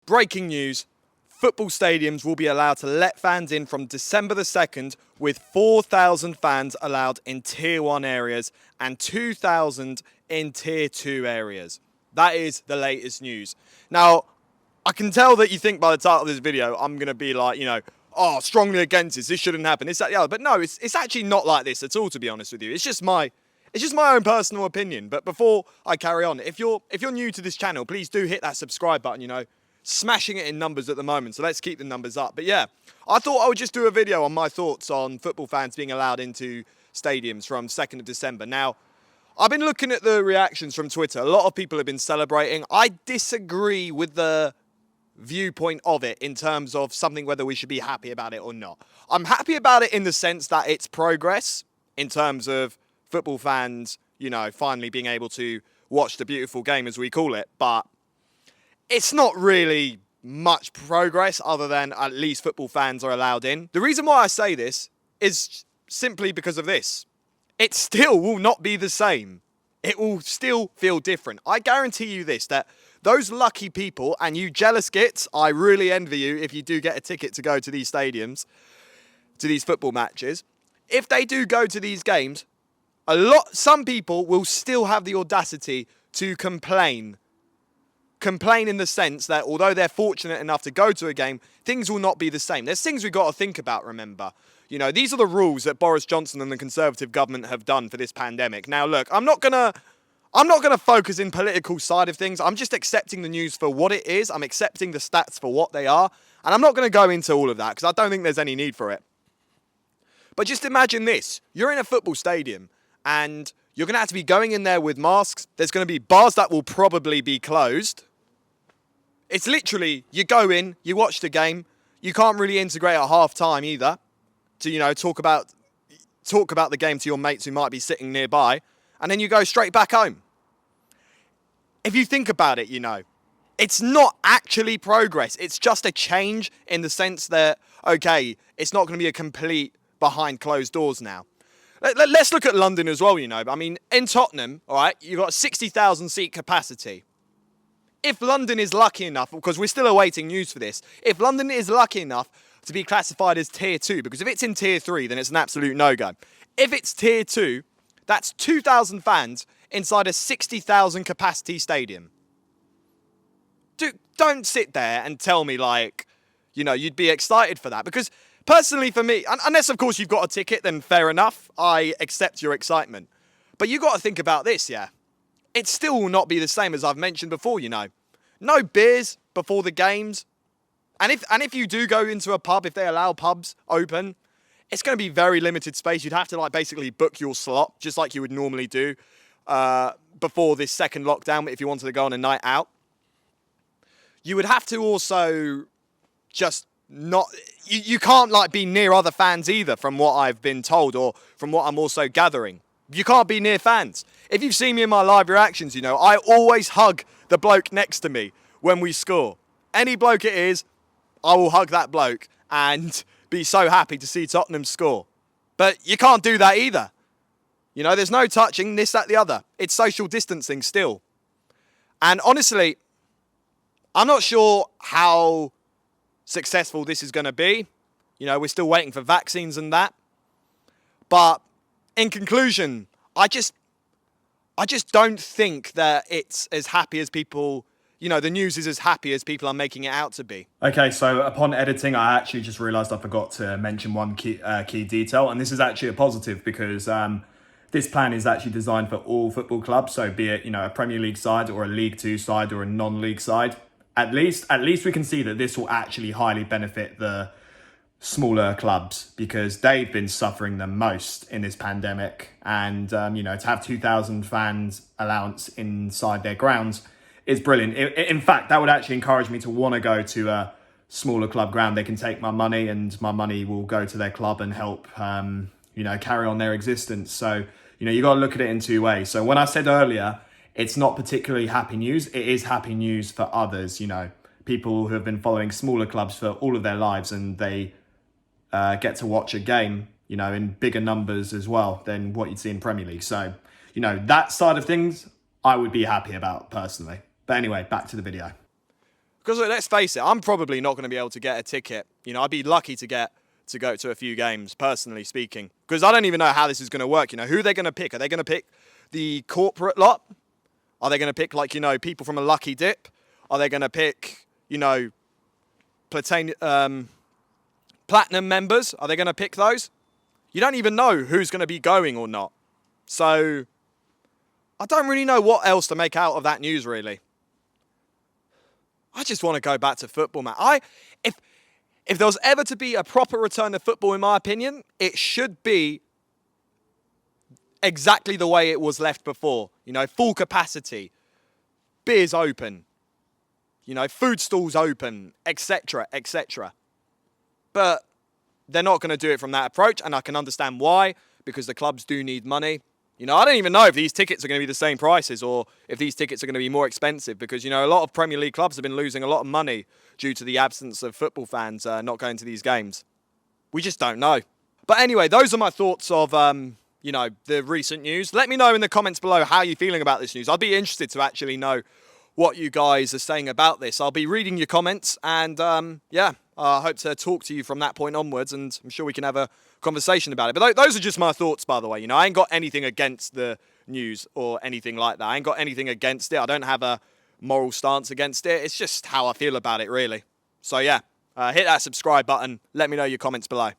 Breaking news, football stadiums will be allowed to let fans in from December the 2nd, with 4,000 fans allowed in Tier 1 areas and 2,000 in Tier 2 areas. That is the latest news. Now, I can tell that you think by the title of this video, I'm going to be like, oh, strongly against this shouldn't happen, this, that, the other. But no, it's actually not like this at all, to be honest with you. It's just my own personal opinion. But before I carry on, if you're new to this channel, please do hit that subscribe button, smashing it in numbers at the moment, so let's keep the numbers up. But yeah, I thought I would just do a video on my thoughts on football fans being allowed into stadiums from 2nd of December. Now, I've been looking at the reactions from Twitter. A lot of people have been celebrating. I disagree with the viewpoint of it in terms of something whether we should be happy about it or not. I'm happy about it in the sense that it's progress in terms of football fans, finally being able to watch the beautiful game, as we call it, but it's not really much progress other than at least football fans are allowed in. The reason why I say this is simply because of this. It still will not be the same. It will still feel different. I guarantee you this, that those lucky people, and you jealous gits, I really envy you if you do get a ticket to go to these stadiums, to these football matches. If they do go to these games, some people will still have the audacity to complain in the sense that although they're fortunate enough to go to a game, things will not be the same. There's things we've got to think about, remember. These are the rules that Boris Johnson and the Conservative government have done for this pandemic. Now, look, I'm not gonna focus in political side of things. I'm just accepting the news for what it is. I'm accepting the stats for what they are. And I'm not going to go into all of that because I don't think there's any need for it. But just imagine this. You're in a football stadium and you're going to have to be going in there with masks. There's going to be bars that will probably be closed. It's literally, you go in, you watch the game. You can't really integrate at half-time either to, talk about the game to your mates who might be sitting nearby. And then you go straight back home. If you think about it, it's not actually progress. It's just a change in the sense that, okay, it's not going to be a complete behind closed doors now. Let's look at London as well, I mean, in Tottenham, all right, you've got 60,000 seat capacity. If London is lucky enough, because we're still awaiting news for this, if London is lucky enough to be classified as Tier 2, because if it's in Tier 3, then it's an absolute no-go. If it's Tier 2, that's 2,000 fans inside a 60,000 capacity stadium. Don't sit there and tell me you'd be excited for that. Because personally for me, unless of course you've got a ticket, then fair enough. I accept your excitement. But you got to think about this, yeah. It still will not be the same as I've mentioned before, No beers before the games. And if you do go into a pub, if they allow pubs open, it's going to be very limited space. You'd have to basically book your slot, just like you would normally do before this second lockdown if you wanted to go on a night out. You would have to also just not... You can't be near other fans either, from what I've been told, or from what I'm also gathering. You can't be near fans. If you've seen me in my live reactions, I always hug the bloke next to me when we score. Any bloke it is, I will hug that bloke and be so happy to see Tottenham score. But you can't do that either. There's no touching, this, that, the other. It's social distancing still. And honestly, I'm not sure how successful this is going to be. We're still waiting for vaccines and that. But in conclusion, I just don't think that it's as happy as people... the news is as happy as people are making it out to be. Okay, so upon editing, I actually just realised I forgot to mention one key detail, and this is actually a positive because this plan is actually designed for all football clubs. So be it a Premier League side or a League 2 side or a non-league side, at least we can see that this will actually highly benefit the smaller clubs because they've been suffering the most in this pandemic, and to have 2,000 fans allowance inside their grounds is brilliant. In fact, that would actually encourage me to want to go to a smaller club ground. They can take my money and my money will go to their club and help, carry on their existence. So, you got to look at it in two ways. So when I said earlier, it's not particularly happy news. It is happy news for others, people who have been following smaller clubs for all of their lives and they get to watch a game, in bigger numbers as well than what you'd see in Premier League. So, that side of things, I would be happy about personally. But anyway, back to the video. Because let's face it, I'm probably not going to be able to get a ticket. You know, I'd be lucky to go to a few games, personally speaking. Because I don't even know how this is going to work. You know, who are they going to pick? Are they going to pick the corporate lot? Are they going to pick, like, you know, people from a lucky dip? Are they going to pick, you know, platinum members? Are they going to pick those? You don't even know who's going to be going or not. So I don't really know what else to make out of that news, really. I just want to go back to football, man. If there was ever to be a proper return to football, in my opinion, it should be exactly the way it was left before. You know, full capacity, beers open, you know, food stalls open, etc., etc. But they're not going to do it from that approach, and I can understand why, because the clubs do need money. You know, I don't even know if these tickets are going to be the same prices or if these tickets are going to be more expensive because, you know, a lot of Premier League clubs have been losing a lot of money due to the absence of football fans not going to these games. We just don't know. But anyway, those are my thoughts of, you know, the recent news. Let me know in the comments below how you're feeling about this news. I'd be interested to actually know what you guys are saying about this. I'll be reading your comments and, yeah, I hope to talk to you from that point onwards, and I'm sure we can have a conversation about it. But those are just my thoughts, by the way. You know, I ain't got anything against the news or anything like that. I ain't got anything against it. I don't have a moral stance against it. It's just how I feel about it, really. So, yeah, hit that subscribe button. Let me know your comments below.